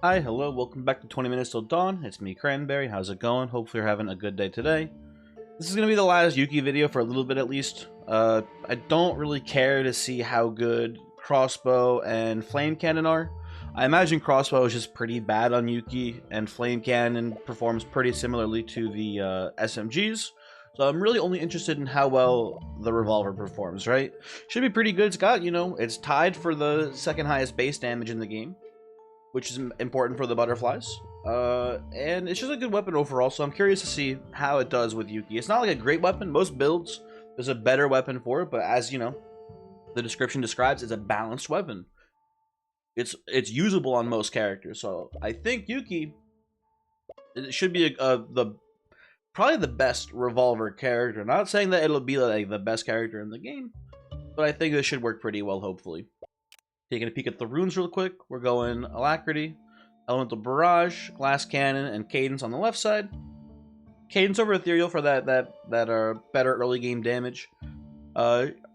Hi, hello, welcome back to 20 Minutes Till Dawn. It's me, Cranberry. How's it going? Hopefully you're having a good day today. This is going to be the last Yuki video for a little bit at least. I don't really care to see how good crossbow and flame cannon are. I imagine crossbow is just pretty bad on Yuki, and flame cannon performs pretty similarly to the SMGs. So I'm really only interested in how well the revolver performs, right? Should be pretty good. It's got, it's tied for the second highest base damage in the game, which is important for the butterflies. And it's just a good weapon overall, so I'm curious to see how it does with Yuki. It's not like a great weapon. Most builds, there's a better weapon for it, but as you know, the description describes, it's a balanced weapon. It's usable on most characters, so I think Yuki, it should be probably the best revolver character. Not saying that it'll be like the best character in the game, but I think this should work pretty well, hopefully. Taking a peek at the runes real quick, we're going Alacrity, Elemental Barrage, Glass Cannon, and Cadence on the left side. Cadence over Ethereal for that better early game damage.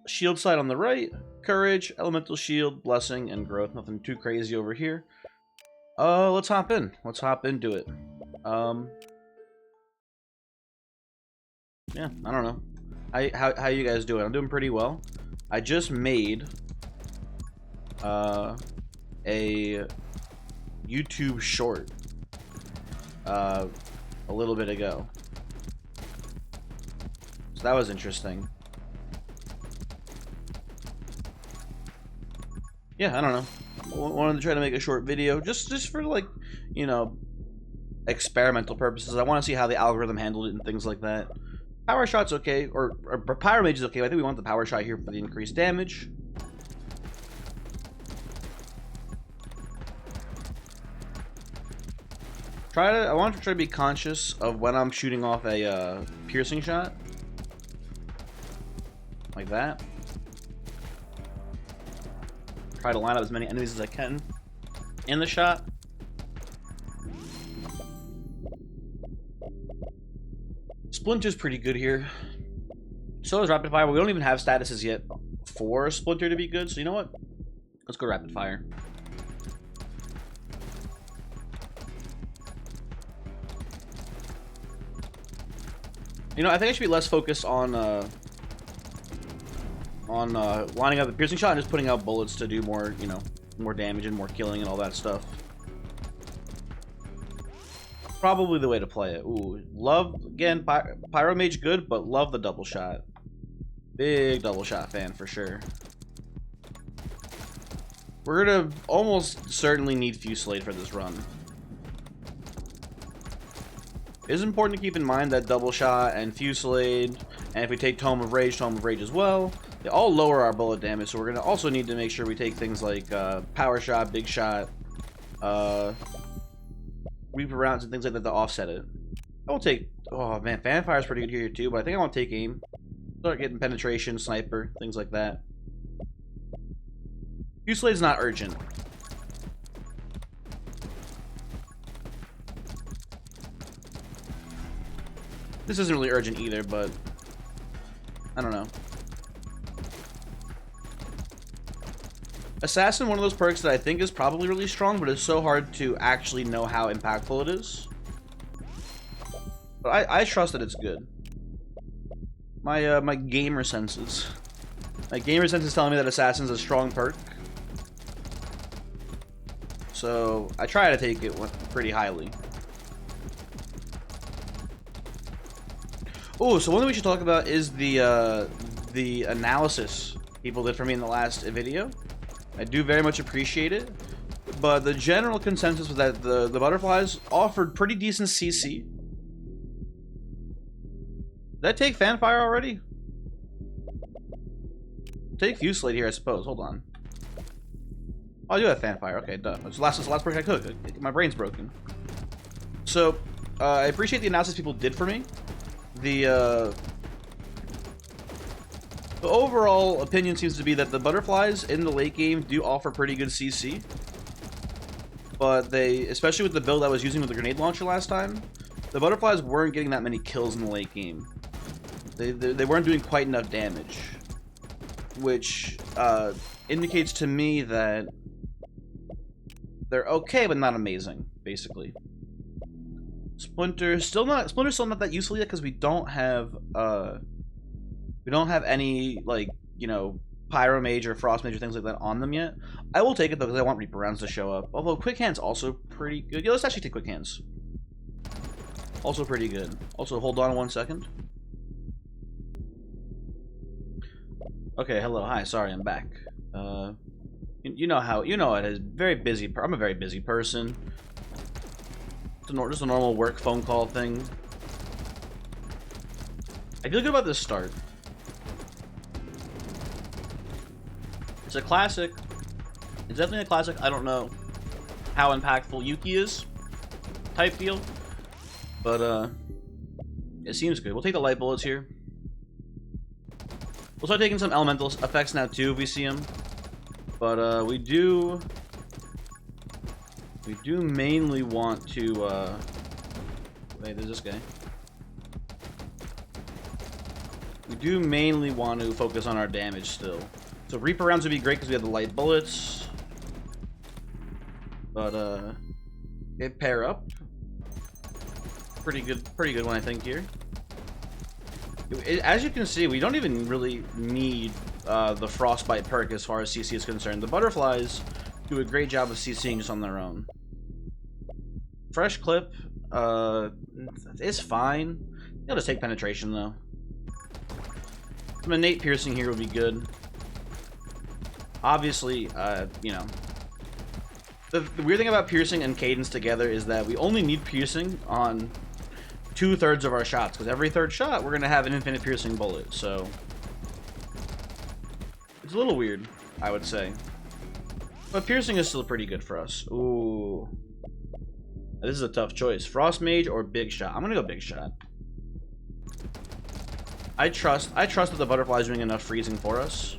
Shield side on the right, Courage, Elemental Shield, Blessing, and Growth. Nothing too crazy over here. Let's hop in. Let's hop into it. Yeah, I don't know. How you guys doing? I'm doing pretty well. I just made a YouTube short a little bit ago, so that was interesting. Yeah, I don't know. Wanted to try to make a short video just for, like, experimental purposes. I want to see how the algorithm handled it and things like that. Power shot's okay, or Pyro Mage is okay. I think we want the power shot here for the increased damage. I want to try to be conscious of when I'm shooting off a piercing shot, like that. Try to line up as many enemies as I can in the shot. Splinter's pretty good here. So is Rapid Fire, but we don't even have statuses yet for Splinter to be good. So you know what? Let's go Rapid Fire. I think I should be less focused on lining up the piercing shot and just putting out bullets to do more, more damage and more killing and all that stuff. Probably the way to play it. Ooh, love, again, Pyro Mage good, but love the double shot. Big double shot fan for sure. We're gonna almost certainly need Fusillade for this run. It is important to keep in mind that double shot and Fusillade, and if we take Tome of Rage as well, they all lower our bullet damage, so we're going to also need to make sure we take things like Power Shot, Big Shot, Reaper Rounds, and things like that to offset it. I will take, oh man, Fanfire is pretty good here too, but I think I want to take Aim. Start getting Penetration, Sniper, things like that. Fusillade's not urgent. This isn't really urgent either, but I don't know. Assassin, one of those perks that I think is probably really strong, but it's so hard to actually know how impactful it is. But I trust that it's good. My gamer senses. My gamer sense is telling me that Assassin's a strong perk. So I try to take it pretty highly. Oh, so one thing we should talk about is the analysis people did for me in the last video. I do very much appreciate it, but the general consensus was that the butterflies offered pretty decent CC. Did I take Fanfire already? Take Fusillade here, I suppose. Hold on. Oh, I do have Fanfire. Okay, done. It's the last perk I could. My brain's broken. So, I appreciate the analysis people did for me. The overall opinion seems to be that the butterflies in the late game do offer pretty good CC, but they, especially with the build I was using with the grenade launcher last time, the butterflies weren't getting that many kills in the late game. They weren't doing quite enough damage, which indicates to me that They're okay, but not amazing, basically. Splinter's still not that useful yet because we don't have any, like, you know, Pyro Mage or Frost Mage or things like that on them yet. I will take it though because I want Reaper rounds to show up. Although Quick Hand's also pretty good. Yeah, let's actually take Quick Hands. Also pretty good. Also, hold on 1 second. Okay, hello, hi, sorry, I'm back. You know it is. Very busy. I'm a very busy person. Just a normal work phone call thing. I feel good about this start. It's a classic. It's definitely a classic. I don't know how impactful Yuki is, type deal, but it seems good. We'll take the light bullets here. We'll start taking some elemental effects now too if we see them, but we do mainly want to wait, there's this guy. We do mainly want to focus on our damage still. So Reaper rounds would be great because we have the light bullets. But they pair up. Pretty good one I think here. As you can see, we don't even really need the Frostbite perk as far as CC is concerned. The butterflies do a great job of CCing just on their own. Fresh clip is fine. I'll just take penetration though. Some innate piercing here would be good. Obviously, you know, the weird thing about piercing and cadence together is that we only need piercing on 2/3 of our shots, because every third shot we're gonna have an infinite piercing bullet. So it's a little weird, I would say, but piercing is still pretty good for us. Ooh, this is a tough choice: Frost Mage or Big Shot. I'm gonna go Big Shot. I trust that the butterfly is doing enough freezing for us.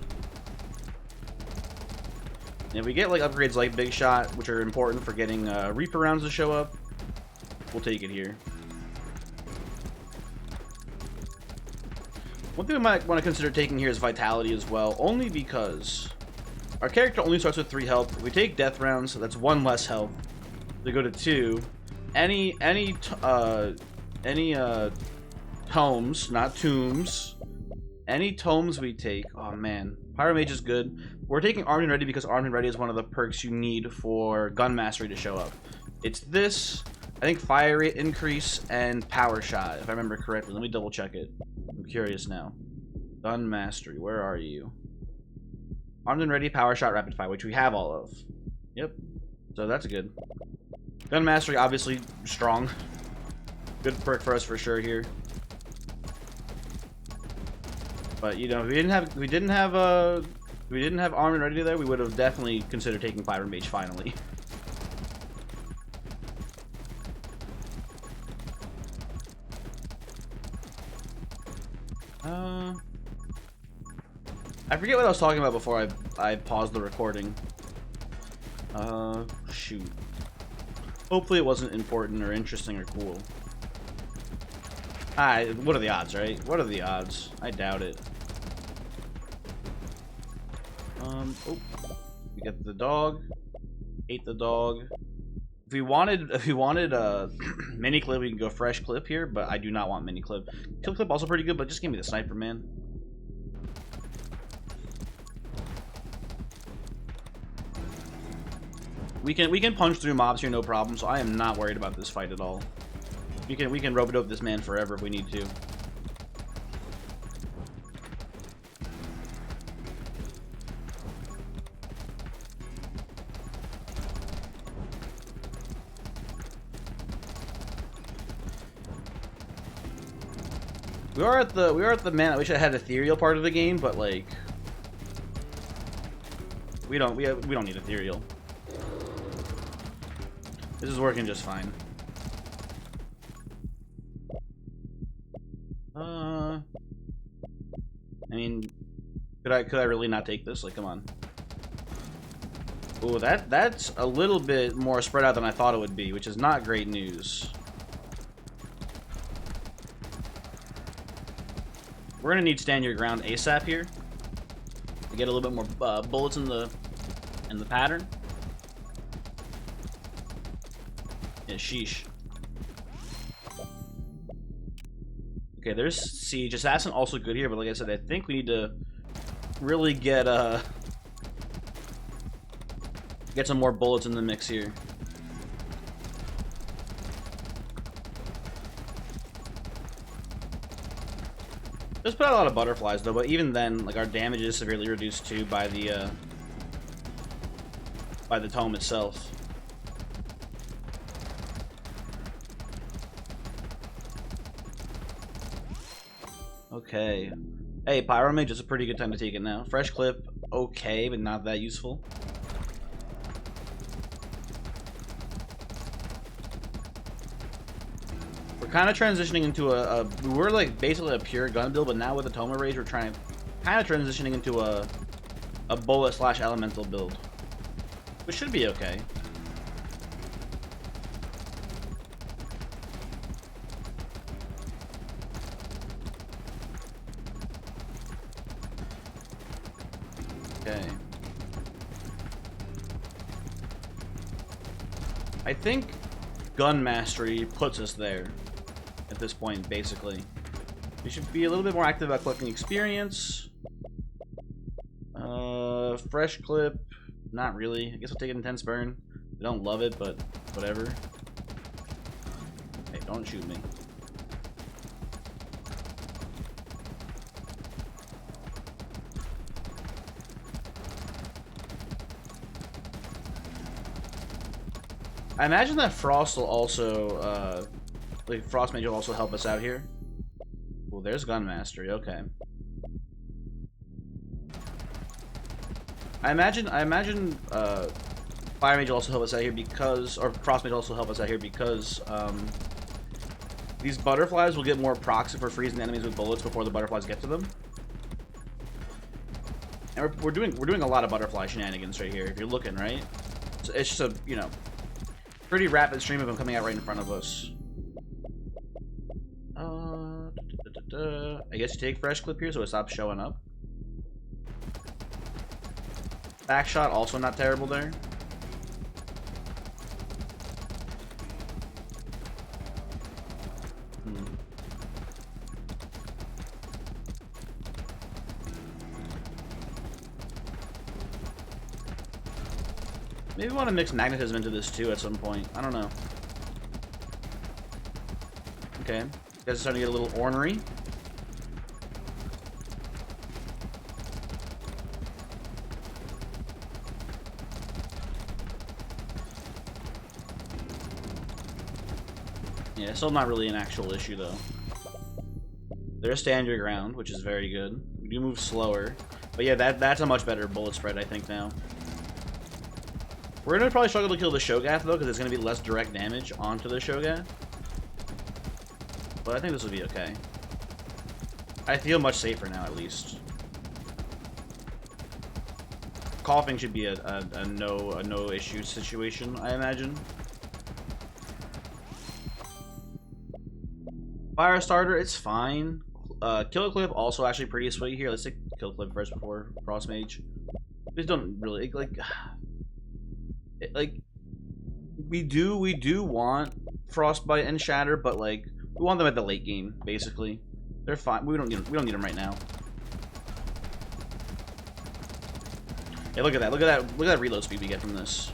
And if we get like upgrades like Big Shot, which are important for getting Reaper rounds to show up, we'll take it here. One thing we might want to consider taking here is Vitality as well, only because our character only starts with 3 health. If we take death rounds, that's 1 less health. They go to 2. Any tomes, not tombs. Any tomes we take, oh man, Pyro Mage is good. We're taking Armed and Ready because Armed and Ready is one of the perks you need for Gun Mastery to show up. It's this, I think, Fire Rate Increase and Power Shot, if I remember correctly. Let me double check it. I'm curious now. Gun Mastery, where are you? Armed and Ready, Power Shot, Rapid Fire, which we have all of. Yep, so that's good. Gun Mastery, obviously strong. Good perk for us for sure here. But you know, if we didn't have Armed and Ready there, we would have definitely considered taking Pyro Mage finally. I forget what I was talking about before I paused the recording. Shoot. Hopefully it wasn't important or interesting or cool. What are the odds, right? What are the odds? I doubt it. Oh, we get the dog. Ate the dog. If we wanted mini clip, we can go fresh clip here, but I do not want mini clip. Kill clip also pretty good, but just give me the sniper, man. We can punch through mobs here, no problem. So I am not worried about this fight at all. We can rope-a-dope this man forever if we need to. We are at the man. I wish I had ethereal part of the game, but like we don't need ethereal. This is working just fine. I mean, could I really not take this? Like, come on. Ooh, that's a little bit more spread out than I thought it would be, which is not great news. We're gonna need stand your ground ASAP here to get a little bit more bullets in the pattern. Yeah, sheesh. Okay, there's Siege. Assassin also good here, but like I said, I think we need to really get some more bullets in the mix here. Just put out a lot of butterflies though, but even then, like our damage is severely reduced too by the tome itself. Okay. Hey, Pyromage is a pretty good time to take it now. Fresh clip, okay, but not that useful. We're kind of transitioning into we were like basically a pure gun build, but now with the Toma Rage, we're trying to kind of transitioning into a bullet / elemental build, which should be okay. Okay. I think gun mastery puts us there at this point, basically. We should be a little bit more active about collecting experience. Fresh clip, not really. I guess we'll take an intense burn. I don't love it, but whatever. Hey, don't shoot me. I imagine that Frost will also, like Frost Mage will also help us out here. Well, there's Gun Mastery. Okay. I imagine, Fire Mage will also help us out here because, or Frost Mage will also help us out here because, these butterflies will get more procs if we're freezing enemies with bullets before the butterflies get to them. And we're doing a lot of butterfly shenanigans right here. If you're looking, right, so it's just a, you know, pretty rapid stream of them coming out right in front of us. I guess you take fresh clip here so it stops showing up. Back shot also not terrible there. Maybe we want to mix magnetism into this too at some point. I don't know. Okay, you guys are starting to get a little ornery. Yeah, still not really an actual issue though. They're stand your ground, which is very good. We do move slower, but yeah, that's a much better bullet spread I think now. We're gonna probably struggle to kill the Shogath though, because it's gonna be less direct damage onto the Shogath. But I think this will be okay. I feel much safer now, at least. Coughing should be a no issue situation, I imagine. Fire starter, it's fine. Kill clip also actually pretty sweet here. Let's take kill clip first before Frost Mage. Just don't really like we do want Frostbite and Shatter, but like we want them at the late game. Basically, they're fine. We don't need them right now. Hey, look at that! Look at that reload speed we get from this.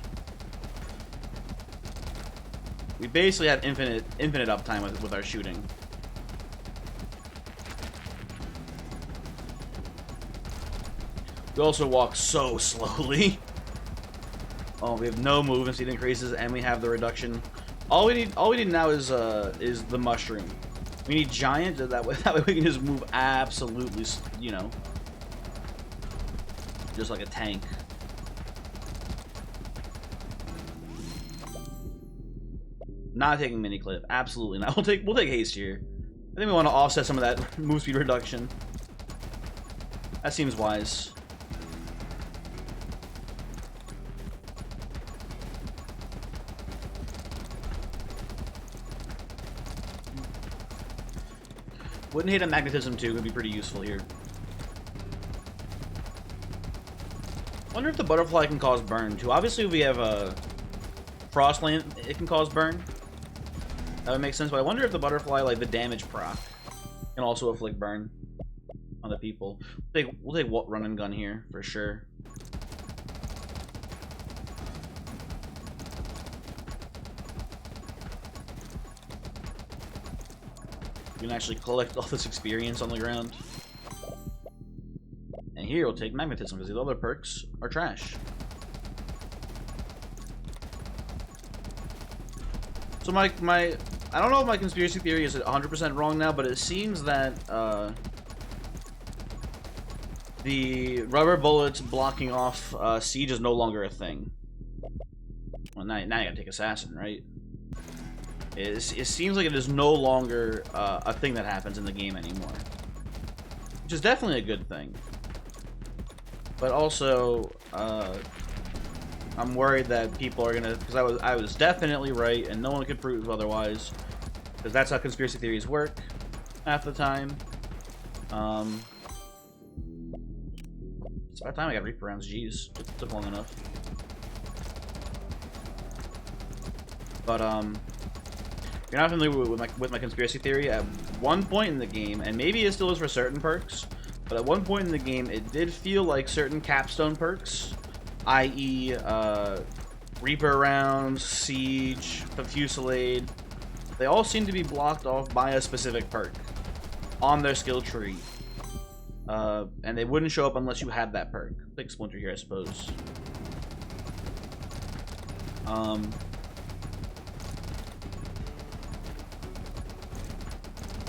We basically have infinite uptime with our shooting. We also walk so slowly. Oh, we have no movement speed increases, and we have the reduction. All we need now is the mushroom. We need giant, that way we can just move absolutely, you know, just like a tank. Not taking mini clip, absolutely not. We'll take haste here. I think we want to offset some of that move speed reduction. That seems wise. Wouldn't hate a magnetism too, would be pretty useful here. Wonder if the butterfly can cause burn too. Obviously, if we have a frost lane, it can cause burn. That would make sense, but I wonder if the butterfly, like the damage proc, can also afflict burn on the people. We'll take what run and gun here for sure. You can actually collect all this experience on the ground. And here we'll take magnetism because these other perks are trash. So I don't know if my conspiracy theory is 100% wrong now, but it seems that the rubber bullets blocking off siege is no longer a thing. Well, now you gotta take assassin, right? It seems like it is no longer a thing that happens in the game anymore, which is definitely a good thing. But also, I'm worried that people are gonna, because I was definitely right, and no one could prove otherwise, because that's how conspiracy theories work half the time. It's about time I got Reaper rounds. Jeez, it took long enough. But if you're not familiar with my conspiracy theory, at one point in the game, and maybe it still is for certain perks, but at one point in the game, it did feel like certain capstone perks, i.e., Reaper rounds, Siege, Fusillade, they all seem to be blocked off by a specific perk on their skill tree. And they wouldn't show up unless you had that perk. Big Splinter here, I suppose.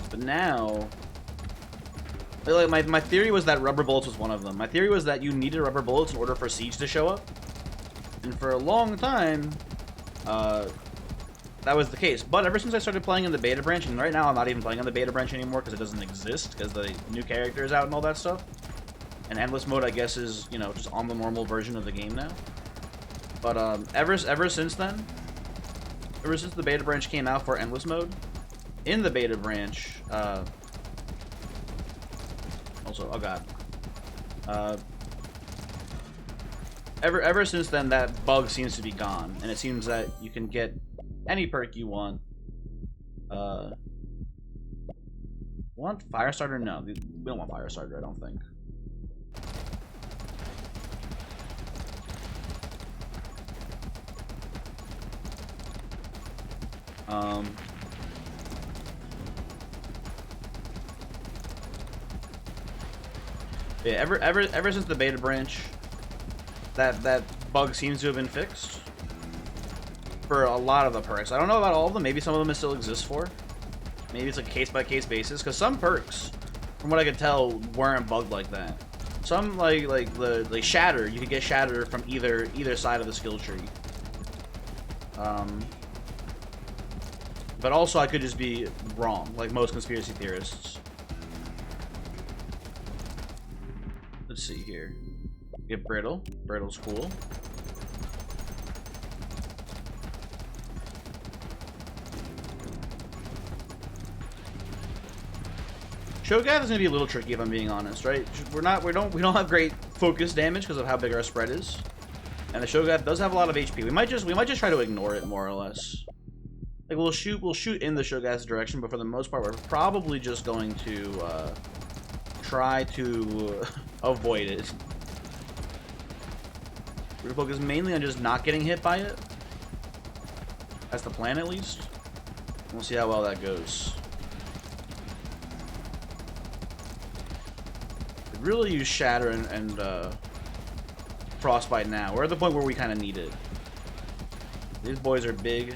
But now, like my theory was that rubber bullets was one of them. My theory was that you needed rubber bullets in order for Siege to show up. And for a long time, that was the case. But ever since I started playing in the beta branch, and right now I'm not even playing on the beta branch anymore because it doesn't exist, because the new character is out and all that stuff. And endless mode, I guess, is, you know, just on the normal version of the game now. But ever since then, ever since the beta branch came out for endless mode, in the beta branch, also, oh god, ever since then, that bug seems to be gone, and it seems that you can get any perk you want. Want Firestarter? No, we don't want Firestarter, I don't think. Yeah, ever since the beta branch, that bug seems to have been fixed for a lot of the perks. I don't know about all of them. Maybe some of them it still exists for. Maybe it's like a case-by-case basis, because some perks, from what I could tell, weren't bugged like that. Some like the Shatter, you could get Shatter from either side of the skill tree. But also I could just be wrong, like most conspiracy theorists. Let's see here. Get Brittle. Brittle's cool. Shogath is gonna be a little tricky if I'm being honest, right? We don't have great focus damage because of how big our spread is, and the Shogath does have a lot of HP. We might just try to ignore it more or less. Like we'll shoot in the Shogath's direction, but for the most part, we're probably just going to try to avoid it. We're gonna focus mainly on just not getting hit by it. That's the plan, at least. We'll see how well that goes. We really use Shatter and Frostbite now. We're at the point where we kind of need it. These boys are big.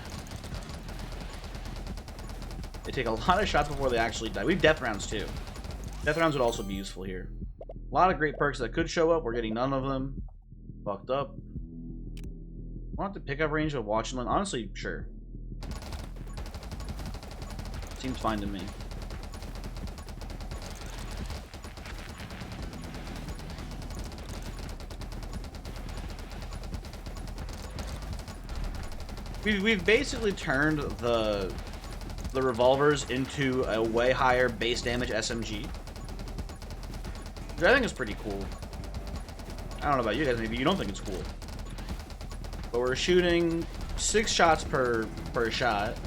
They take a lot of shots before they actually die. We have death rounds too. Death rounds would also be useful here. A lot of great perks that could show up. We're getting none of them. Fucked up. Want the pickup range of watching them? Honestly, sure. Seems fine to me. We've basically turned the revolvers into a way higher base damage SMG, which I think is pretty cool. I don't know about you guys, maybe you don't think it's cool. But we're shooting 6 shots per shot,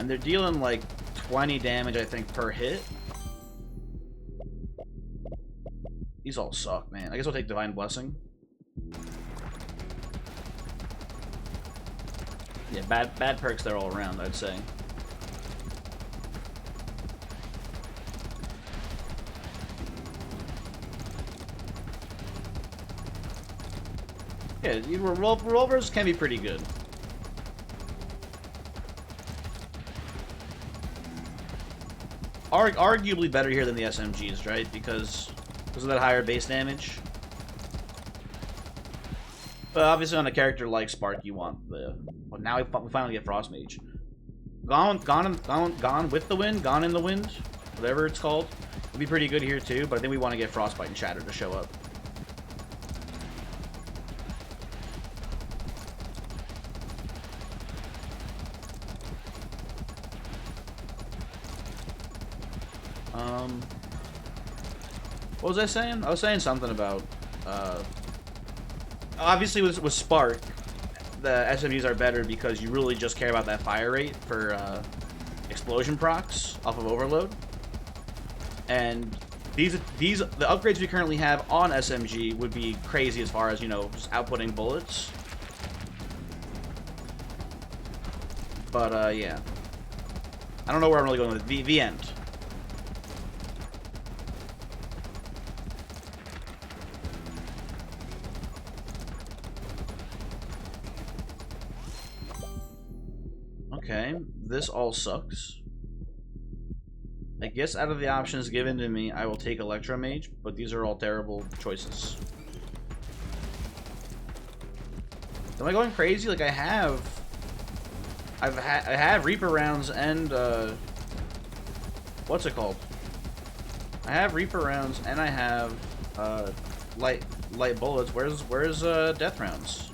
And they're dealing like 20 damage, I think, per hit. These all suck, man. I guess I'll take Divine Blessing. Yeah, bad perks there all around, I'd say. Yeah, revolvers can be pretty good. Arguably better here than the SMGs, right? Because of that higher base damage. But obviously on a character like Spark, you want the... Well, now we finally get Frost Mage. Gone with the wind, gone in the wind, whatever it's called. Would be pretty good here too, but I think we want to get Frostbite and Shatter to show up. What was I saying? I was saying something about, obviously with Spark, the SMGs are better because you really just care about that fire rate for, explosion procs off of Overload. And the upgrades we currently have on SMG would be crazy as far as, you know, just outputting bullets. But, yeah. I don't know where I'm really going with the end. Okay, this all sucks. I guess out of the options given to me, I will take Electro Mage, but these are all terrible choices. Am I going crazy? Like I have Reaper rounds and what's it called? I have Reaper rounds and I have light bullets. Where's death rounds?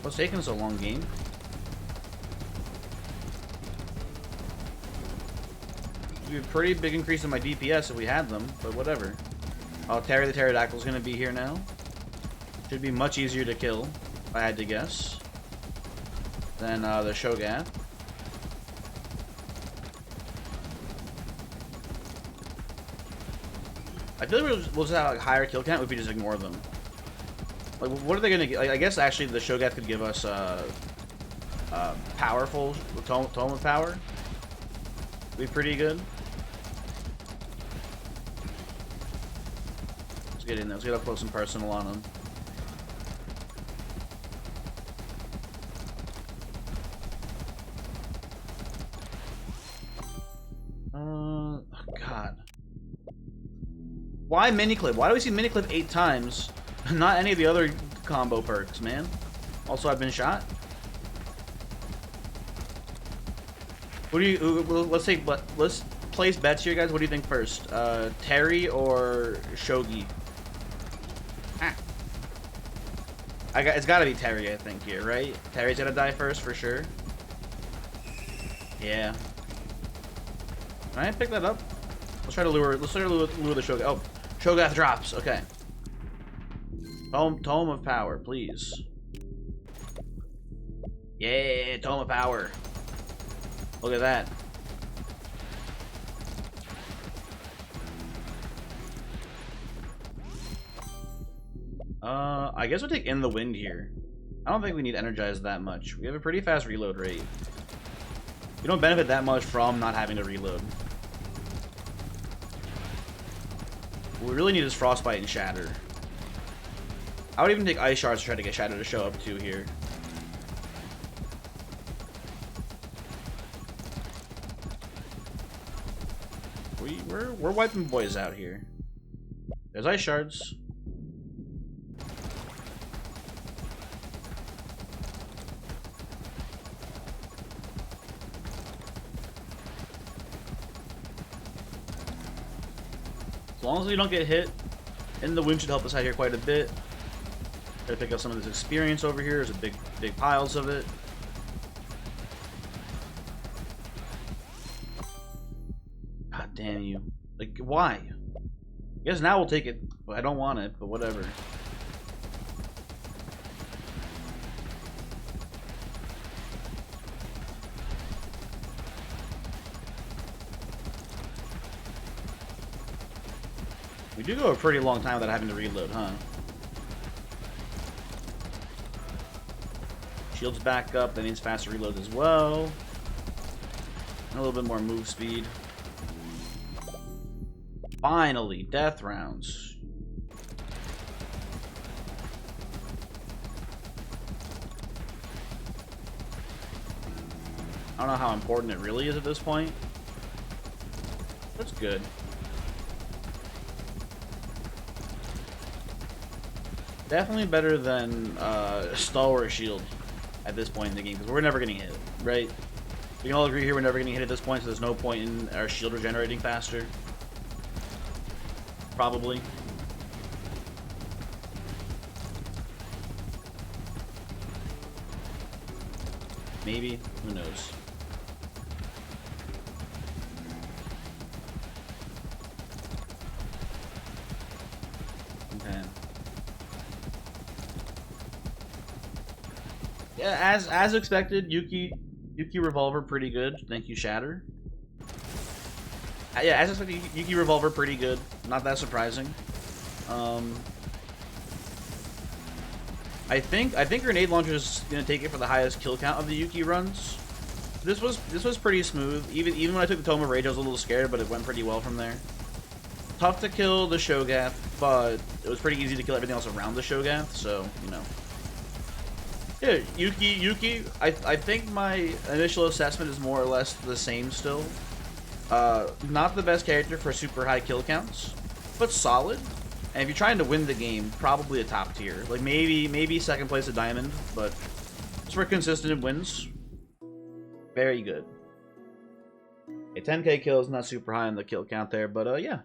What's taking so long, game? Be a pretty big increase in my DPS if we had them, but whatever. Oh, Terry the Pterodactyl is going to be here now. Should be much easier to kill, if I had to guess, than the Shogat. I feel like we'll just have like higher kill count if we just ignore them. Like, what are they going to get? Like, I guess actually the Shogat could give us powerful tome of power. Be pretty good. Let's get in there. Let's get up close and personal on them. Oh God. Why miniclip? Why do we see miniclip 8 times? Not any of the other combo perks, man. Also, I've been shot. What do you? Let's place bets here, guys. What do you think first? Terry or Shogi? It's got to be Terry, I think here, right? Terry's gonna die first for sure. Yeah. Can I pick that up? Let's try to lure. Let's try to lure the Shogat. Oh, Shogat drops. Okay. Tome of Power, please. Yeah, Tome of Power. Look at that. I guess we'll take In the Wind here. I don't think we need Energize that much. We have a pretty fast reload rate. We don't benefit that much from not having to reload. What we really need is Frostbite and Shatter. I would even take Ice Shards to try to get Shatter to show up too here. We're wiping boys out here. There's Ice Shards. As long as we don't get hit, and the wind should help us out here quite a bit. Gotta pick up some of this experience over here. There's a big piles of it. God damn you. Like, why? I guess now we'll take it. Well, I don't want it, but whatever. We do go a pretty long time without having to reload, huh? Shields back up, that means faster reloads as well. And a little bit more move speed. Finally, death rounds. I don't know how important it really is at this point. That's good. Definitely better than Stalwart Shield at this point in the game, because we're never getting hit, right? We can all agree here we're never getting hit at this point, so there's no point in our shield regenerating faster. Probably. Maybe. Who knows? Okay. Yeah, as expected, Yuki revolver pretty good. Thank you, Shatter. Yeah, as expected, Yuki revolver pretty good. Not that surprising. I think grenade launcher is gonna take it for the highest kill count of the Yuki runs. This was pretty smooth. Even when I took the Tome of Rage, I was a little scared, but it went pretty well from there. Tough to kill the Shogath, but it was pretty easy to kill everything else around the Shogath. So you know. Yeah, Yuki. I think my initial assessment is more or less the same still. Not the best character for super high kill counts, but solid. And if you're trying to win the game, probably a top tier. Like maybe second place at Diamond, but just for consistent wins, very good. A 10k kill is not super high on the kill count there, but yeah.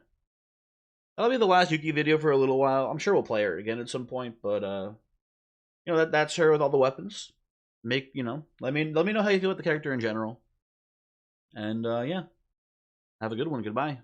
That'll be the last Yuki video for a little while. I'm sure we'll play her again at some point, but you know, that's her with all the weapons. Let me know how you feel with the character in general. And yeah. Have a good one. Goodbye.